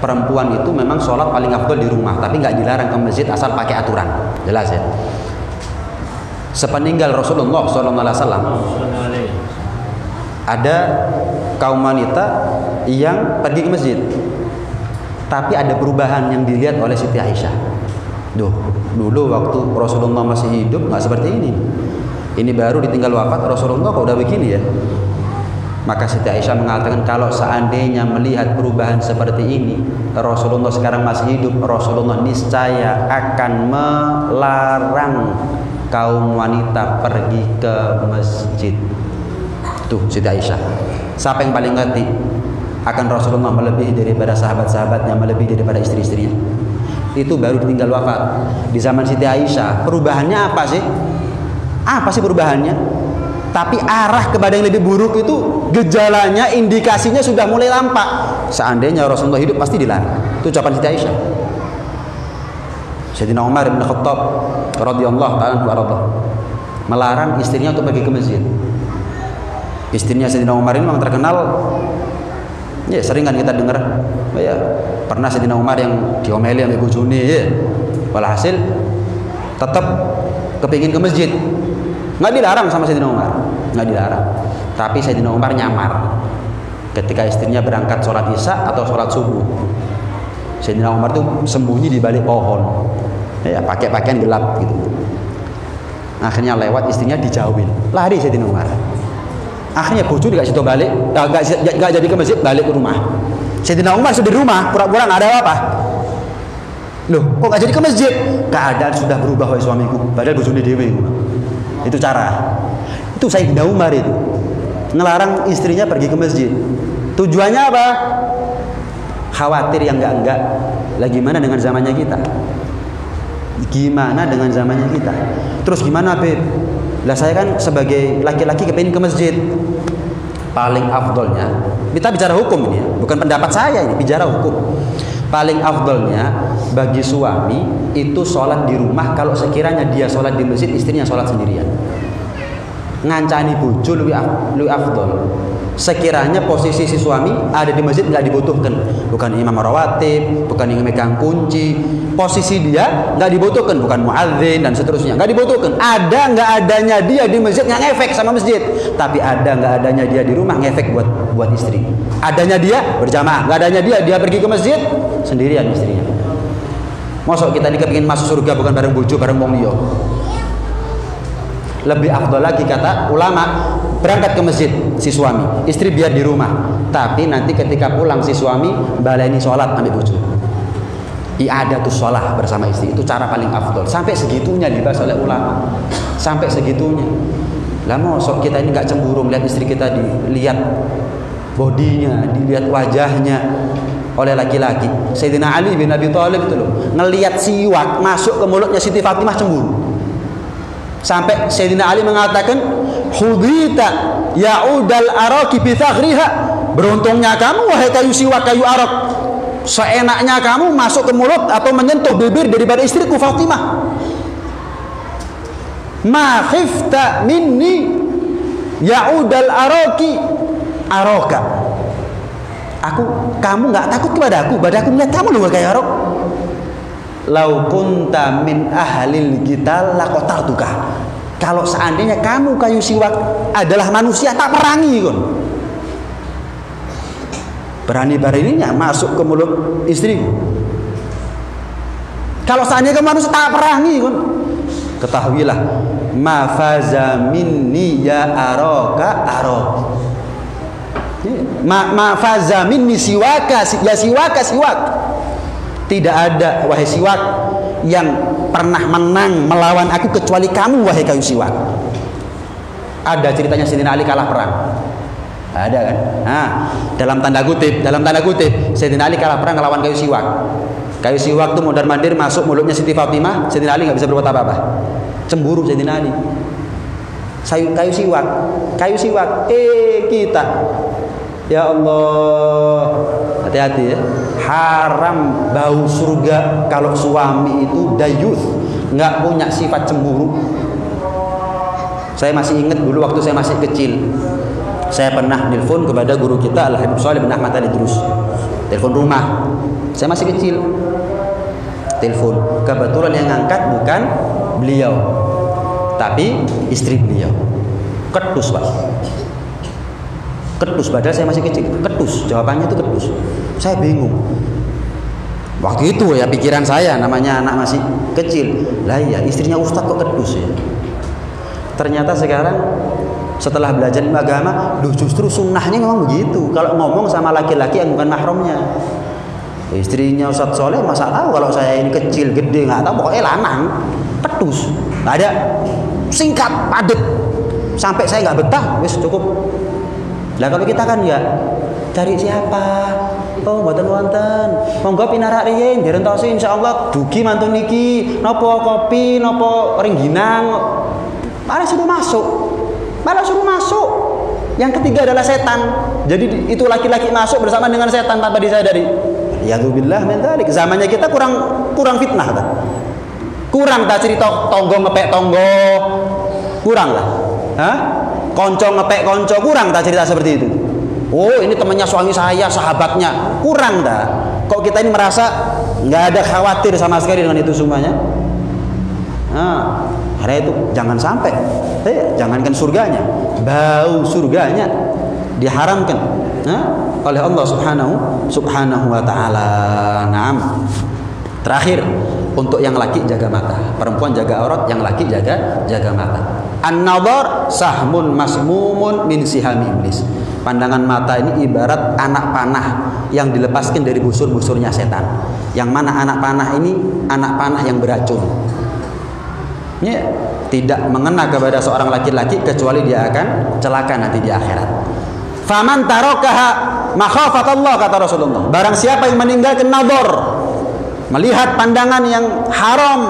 perempuan itu memang sholat paling afdol di rumah, tapi nggak dilarang ke masjid asal pakai aturan. Jelas ya. Sepeninggal Rasulullah SAW, ada kaum wanita yang pergi ke masjid, tapi ada perubahan yang dilihat oleh Siti Aisyah. Dulu waktu Rasulullah masih hidup nggak seperti ini. Ini baru ditinggal wafat Rasulullah kok udah begini ya. Maka Siti Aisyah mengatakan, kalau seandainya melihat perubahan seperti ini, Rasulullah sekarang masih hidup, Rasulullah niscaya akan melarang kaum wanita pergi ke masjid. Tuh Siti Aisyah. Siapa yang paling ngerti akan Rasulullah melebihi daripada sahabat-sahabatnya, melebihi daripada istri-istrinya? Itu baru ditinggal wafat. Di zaman Siti Aisyah, perubahannya apa sih? Apa sih perubahannya? Tapi arah kepada yang lebih buruk itu gejalanya, indikasinya sudah mulai nampak. Seandainya Rasulullah hidup pasti dilarang. Itu ucapan Siti Aisyah. Sayyidina Umar bin Khattab radhiyallahu ta'ala anhu melarang istrinya untuk pergi ke masjid. Istrinya Sayyidina Umar ini memang terkenal, ya sering kan kita dengar, ya pernah Sayyidina Umar yang diomeli sama bojone, ya. Walhasil tetap kepingin ke masjid. Nggak dilarang sama Sayyidina Umar, nggak dilarang. Tapi Sayyidina Umar nyamar ketika istrinya berangkat sholat isya atau sholat subuh. Sayyidina Umar tuh sembunyi di balik pohon, ya pakai pakaian gelap gitu. Akhirnya lewat, istrinya dijauhin, lari Sayyidina Umar. Akhirnya bojo nggak situ balik, nggak jadi ke masjid, balik ke rumah. Sayyidina Umar sudah di rumah, pura-pura nggak ada apa-apa. Loh, kok nggak jadi ke masjid? Keadaan sudah berubah wahai suamiku, padahal bojone dewe. Itu cara. Itu Sayyidina Umar itu ngelarang istrinya pergi ke masjid. Tujuannya apa? Khawatir yang enggak. Lah gimana dengan zamannya kita? Gimana dengan zamannya kita? Terus gimana, Beb? Lah saya kan sebagai laki-laki kepingin ke masjid. Paling afdolnya, kita bicara hukum ini ya, bukan pendapat saya ini, bicara hukum. Paling afdolnya bagi suami itu sholat di rumah kalau sekiranya dia sholat di masjid, istrinya sholat sendirian. Ngancani bojo lebih afdol. Sekiranya posisi si suami ada di masjid nggak dibutuhkan, bukan imam rawatib, bukan yang megang kunci, posisi dia nggak dibutuhkan, bukan muadzin dan seterusnya, nggak dibutuhkan. Ada nggak adanya dia di masjid nggak ngefek sama masjid, tapi ada nggak adanya dia di rumah ngefek buat istri. Adanya dia berjamaah, nggak adanya dia pergi ke masjid sendirian istrinya. Masuk kita ini kepingin masuk surga bukan bareng bojo, bareng wong liya. Lebih afdol lagi kata ulama, berangkat ke masjid si suami, istri biar di rumah. Tapi nanti ketika pulang si suami baleni sholat ambil bojo. I'adatus sholat bersama istri, itu cara paling afdol. Sampai segitunya dibahas oleh ulama. Sampai segitunya. Lah mosok kita ini nggak cemburu melihat istri kita dilihat bodinya, dilihat wajahnya oleh laki-laki. Sayyidina Ali bin Abi Thalib itu loh, ngelihat siwak masuk ke mulutnya Siti Fatimah cemburu. Sampai Sayyidina Ali mengatakan, "Hudita ya'udal araki bi taghriha." Beruntungnya kamu wahai kayu siwak, kayu arak. Seenaknya kamu masuk ke mulut atau menyentuh bibir daripada istriku Fatimah. Ma khifta minni ya'udal araki araka. Kamu nggak takut kepada aku melihat kamu loh kayak arak. Lau kunta min ahlil kita lakotartuka. Kalau seandainya kamu kayu siwak adalah manusia, tak perangi kon. Berani-beraninya masuk ke mulut istriku. Kalau seandainya kamu manusia, tak perangi kon. Ketahuilah, ma faza minni ya araka arok. Ma faza minni siwaka ya siwaka siwak. Tidak ada wahai siwak yang pernah menang melawan aku kecuali kamu wahai kayu siwak. Ada ceritanya Sayyidina Ali kalah perang. Ada kan? Nah, dalam tanda kutip Sayyidina Ali kalah perang melawan kayu siwak. Kayu siwak itu mondar-mandir masuk mulutnya Siti Fatimah. Sayyidina Ali nggak bisa berbuat apa-apa. Cemburu Sayyidina Ali. Kayu siwak. Kita. Ya Allah, hati-hati ya. Haram bau surga kalau suami itu dayuth, nggak punya sifat cemburu. Saya masih ingat dulu waktu saya masih kecil, saya pernah nelfon kepada guru kita Al Habib Shalih bin Ahmad Al Idrus. telepon rumah. Saya masih kecil. Telepon. Kebetulan yang ngangkat bukan beliau, tapi istri beliau. Ketus, Pak. Ketus, padahal saya masih kecil. Ketus, jawabannya itu ketus. Saya bingung. Waktu itu ya pikiran saya, namanya anak masih kecil. Lah iya, istrinya ustadz kok ketus ya. Ternyata sekarang setelah belajar ilmu agama, justru sunnahnya memang begitu. Kalau ngomong sama laki-laki yang bukan mahramnya. Istrinya Ustadz Soleh masa tahu kalau saya ini kecil, gede, nggak tahu, pokoknya lanang, ketus, nggak ada, singkat, padat, sampai saya nggak betah, wis cukup. Lah kalau kita kan nggak, cari siapa? Oh, mboten wonten. Monggo pinarak riyin, direntosi insyaallah dugi mantun niki, nopo kopi, nopo rengginang. Malah suruh masuk. Malah suruh masuk. Yang ketiga adalah setan. Jadi itu laki-laki masuk bersama dengan setan tanpa disadari. Ya'udzubillah min dzalik. Zamannya kita kurang fitnah ta. Kurang ta cerita tonggo ngepek tonggo. Kurang lah. Hah? Konco ngepek konco, kurang ta cerita seperti itu. Oh, ini temannya suami saya, sahabatnya. Kurang ta. Kok kita ini merasa nggak ada khawatir sama sekali dengan itu semuanya? Nah, karena itu jangan sampai, jangankan surganya, bau surganya diharamkan oleh Allah Subhanahu wa taala. Naam. Terakhir, untuk yang laki jaga mata, perempuan jaga aurat, yang laki jaga mata. An-nadhar sahmun masmumun min sihami iblis. Pandangan mata ini ibarat anak panah yang dilepaskan dari busur-busurnya setan. Yang mana anak panah ini anak panah yang beracun. Ya, tidak mengena kepada seorang laki-laki kecuali dia akan celaka nanti di akhirat. Faman tarakaha makhafatallah, kata Rasulullah. Barang siapa yang meninggalkan nadhar, melihat pandangan yang haram,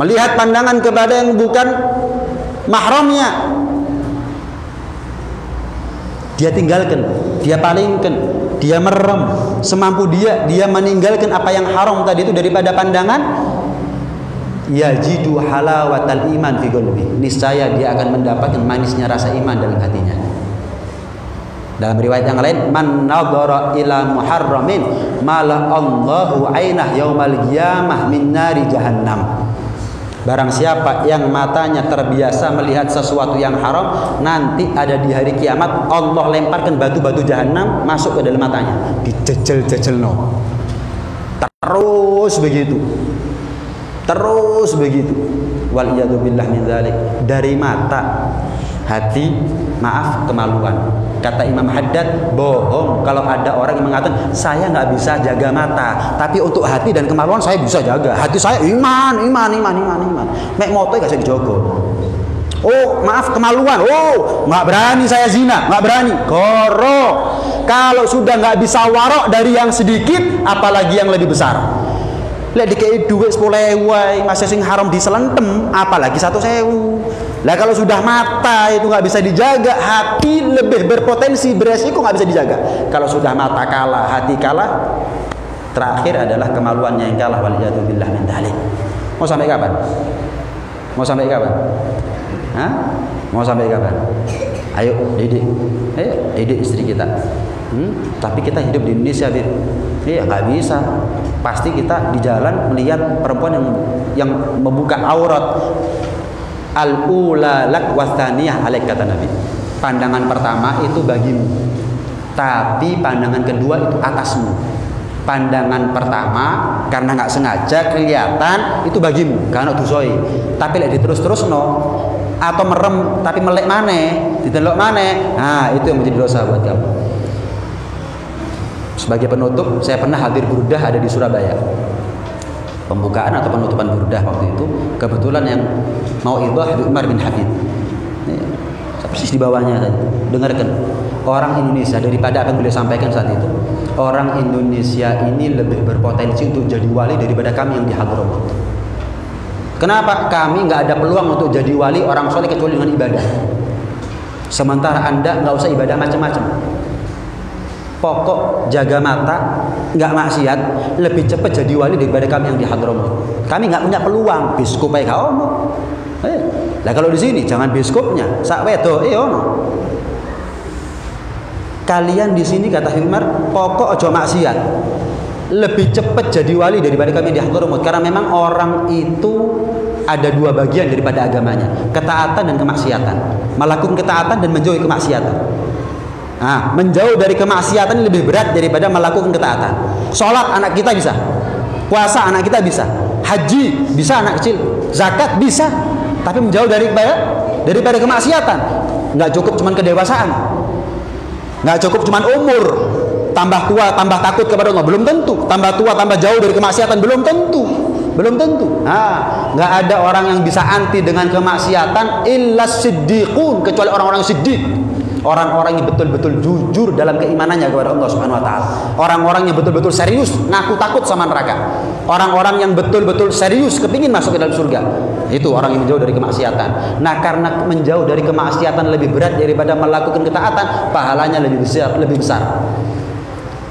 melihat pandangan kepada yang bukan mahramnya, dia tinggalkan, dia palingkan, dia merem semampu dia meninggalkan apa yang haram tadi itu daripada pandangan. Yajidu halawatal iman fi qalbi. Niscaya dia akan mendapatkan manisnya rasa iman dalam hatinya. Dalam riwayat yang lain, man nadhara ila muharramin mala Allahu ainah yaumal qiyamah min nari jahannam. Barang siapa yang matanya terbiasa melihat sesuatu yang haram, nanti ada di hari kiamat Allah lemparkan batu-batu jahanam masuk ke dalam matanya, dijejel-jejelno. Terus begitu. Terus begitu. Wal iyadu billah min dzalik. Dari mata, hati, maaf, kemaluan. Kata Imam Haddad, bohong kalau ada orang yang mengatakan saya nggak bisa jaga mata, tapi untuk hati dan kemaluan saya bisa jaga. Hati saya iman. Mek moto gak bisa dijogo. Oh, maaf, kemaluan. Oh, nggak berani saya zina, nggak berani. Goro. Kalau sudah nggak bisa warok dari yang sedikit, apalagi yang lebih besar. Lek dikei duit 10.000 masih sing haram diselentem, apalagi 1.000. Lah kalau sudah mata itu nggak bisa dijaga, hati lebih berpotensi beresiko nggak bisa dijaga. Kalau sudah mata kalah, hati kalah, terakhir adalah kemaluannya yang kalah. Waliyadzubillah min dzalik. Mau sampai kapan? Mau sampai kapan? Hah? Mau sampai kapan? Ayo didik istri kita. Tapi kita hidup di Indonesia, Bir. Iya, nggak bisa. Pasti kita di jalan melihat perempuan yang membuka aurat. Al-ula lak wathaniyah alaik, kata Nabi. Pandangan pertama itu bagimu, tapi pandangan kedua itu atasmu. Pandangan pertama karena nggak sengaja kelihatan itu bagimu karena dosoi. Tapi lek diterus-terus atau merem tapi melek maneh, ditelok maneh, nah itu yang menjadi dosa buat kamu. Sebagai penutup, saya pernah hadir burdah ada di Surabaya. Pembukaan atau penutupan burdah waktu itu kebetulan yang mau idah Habib Umar bin Hafid. Persis di bawahnya tadi. Dengarkan. Orang Indonesia daripada apa yang beliau sampaikan saat itu. Orang Indonesia ini lebih berpotensi untuk jadi wali daripada kami yang di Hadramaut. Kenapa? Kami nggak ada peluang untuk jadi wali orang soleh kecuali dengan ibadah. Sementara Anda nggak usah ibadah macam-macam. Pokok jaga mata, nggak maksiat, lebih cepat jadi wali daripada kami yang di Hadramaut. Kami nggak punya peluang. Biskup ae gak ono. Lah kalau di sini jangan biskupnya, sak wedo ono. kalian di sini kata Umar, pokok ojo maksiat. Lebih cepat jadi wali daripada kami di Hadramut, karena memang orang itu ada dua bagian daripada agamanya, ketaatan dan kemaksiatan. Melakukan ketaatan dan menjauhi kemaksiatan. Nah, menjauh dari kemaksiatan lebih berat daripada melakukan ketaatan. Sholat anak kita bisa, puasa anak kita bisa, haji bisa anak kecil, zakat bisa, tapi menjauh daripada kemaksiatan. Nggak cukup cuman kedewasaan, nggak cukup cuman umur, tambah tua tambah takut kepada Allah, belum tentu. Tambah tua tambah jauh dari kemaksiatan, belum tentu. Nah, nggak ada orang yang bisa anti dengan kemaksiatan illa siddiqun, kecuali orang-orang siddiq. Orang-orang yang betul-betul jujur dalam keimanannya kepada Allah Subhanahu wa taala. Orang-orang yang betul-betul serius ngaku takut sama neraka. Orang-orang yang betul-betul serius kepingin masuk ke dalam surga. Itu orang yang menjauh dari kemaksiatan. Nah, karena menjauh dari kemaksiatan lebih berat daripada melakukan ketaatan, pahalanya lebih besar.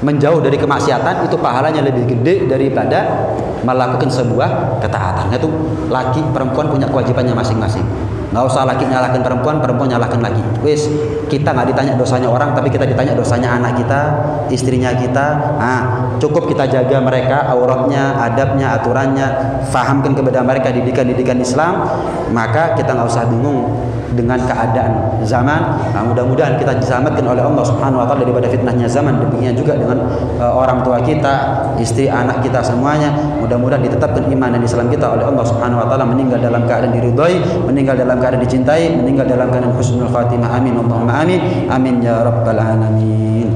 Menjauh dari kemaksiatan itu pahalanya lebih gede daripada melakukan sebuah ketaatan. Itu laki perempuan punya kewajibannya masing-masing. Nggak usah laki nyalahkan perempuan, perempuan nyalahkan laki. Wis, kita nggak ditanya dosanya orang, tapi kita ditanya dosanya anak kita, istrinya kita. Nah, cukup kita jaga mereka, auratnya, adabnya, aturannya, fahamkan kepada mereka didikan-didikan Islam, maka kita nggak usah bingung dengan keadaan zaman. Nah, mudah-mudahan kita diselamatkan oleh Allah Subhanahu wa taala daripada fitnahnya zaman, demikian juga dengan orang tua kita, istri, anak kita semuanya. Mudah-mudahan ditetapkan iman dan Islam kita oleh Allah Subhanahu wa taala, meninggal dalam keadaan diridhai, meninggal dalam keadaan dicintai, meninggal dalam keadaan husnul khatimah. Amin Allahumma amin. Amin ya rabbal alamin.